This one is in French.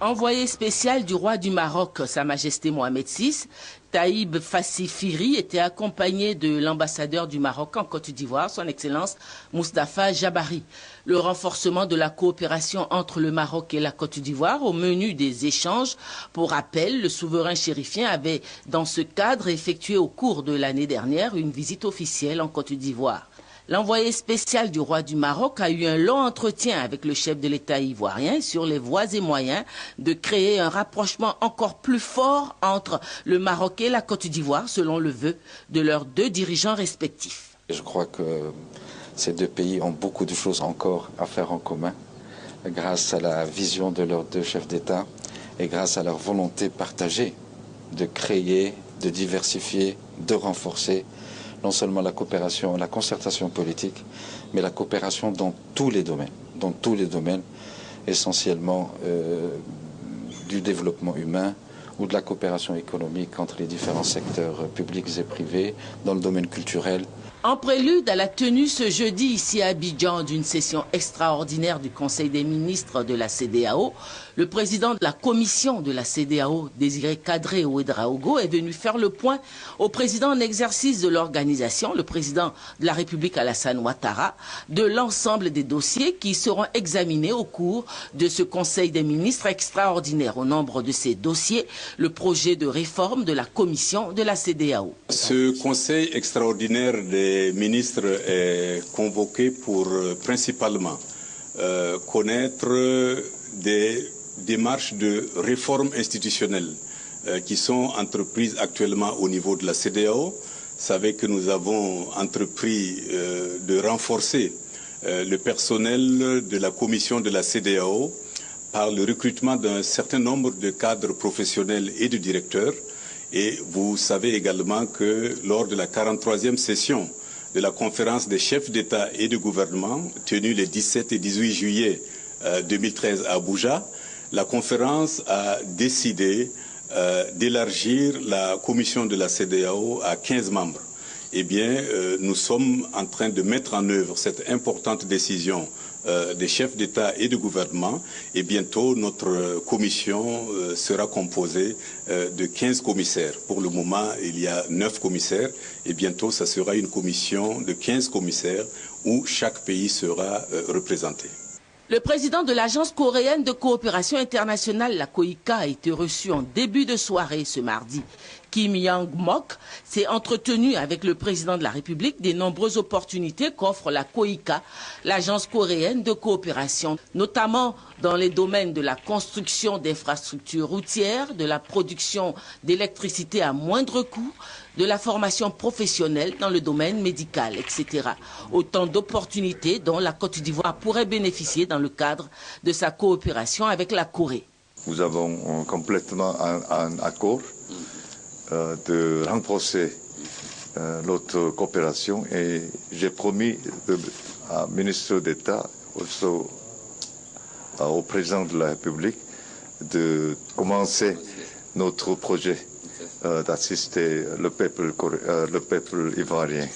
Envoyé spécial du roi du Maroc, Sa Majesté Mohamed VI, Taïb Fassifiri était accompagné de l'ambassadeur du Maroc en Côte d'Ivoire, son Excellence Moustapha Jabari. Le renforcement de la coopération entre le Maroc et la Côte d'Ivoire au menu des échanges. Pour rappel, le souverain chérifien avait, dans ce cadre, effectué au cours de l'année dernière une visite officielle en Côte d'Ivoire. L'envoyé spécial du roi du Maroc a eu un long entretien avec le chef de l'État ivoirien sur les voies et moyens de créer un rapprochement encore plus fort entre le Maroc et la Côte d'Ivoire, selon le vœu de leurs deux dirigeants respectifs. Je crois que ces deux pays ont beaucoup de choses encore à faire en commun, grâce à la vision de leurs deux chefs d'État et grâce à leur volonté partagée de créer, de diversifier, de renforcer non seulement la coopération, la concertation politique, mais la coopération dans tous les domaines, essentiellement du développement humain ou de la coopération économique entre les différents secteurs publics et privés, dans le domaine culturel. En prélude à la tenue ce jeudi ici à Abidjan d'une session extraordinaire du Conseil des ministres de la CEDEAO, le président de la commission de la CEDEAO, Désiré Kadré Ouédraogo, est venu faire le point au président en exercice de l'organisation, le président de la République Alassane Ouattara, de l'ensemble des dossiers qui seront examinés au cours de ce Conseil des ministres extraordinaire. Au nombre de ces dossiers, le projet de réforme de la commission de la CEDEAO. Ce Conseil extraordinaire des ministres est convoqué pour principalement connaître des démarches de réforme institutionnelle qui sont entreprises actuellement au niveau de la CEDEAO. Vous savez que nous avons entrepris de renforcer le personnel de la commission de la CEDEAO par le recrutement d'un certain nombre de cadres professionnels et de directeurs. Et vous savez également que lors de la 43e session de la conférence des chefs d'État et de gouvernement, tenue les 17 et 18 juillet 2013 à Abuja, la conférence a décidé d'élargir la commission de la CEDEAO à 15 membres. Eh bien, nous sommes en train de mettre en œuvre cette importante décision des chefs d'État et de gouvernement, et bientôt notre commission sera composée de 15 commissaires. Pour le moment, il y a 9 commissaires et bientôt ça sera une commission de 15 commissaires où chaque pays sera représenté. Le président de l'Agence coréenne de coopération internationale, la COICA, a été reçu en début de soirée ce mardi. Kim Yang-mok s'est entretenu avec le président de la République des nombreuses opportunités qu'offre la COICA, l'agence coréenne de coopération, notamment dans les domaines de la construction d'infrastructures routières, de la production d'électricité à moindre coût, de la formation professionnelle dans le domaine médical, etc. Autant d'opportunités dont la Côte d'Ivoire pourrait bénéficier dans le cadre de sa coopération avec la Corée. Nous avons complètement un accord de renforcer notre coopération et j'ai promis au ministre d'État, au président de la République, de commencer notre projet d'assister le peuple ivoirien.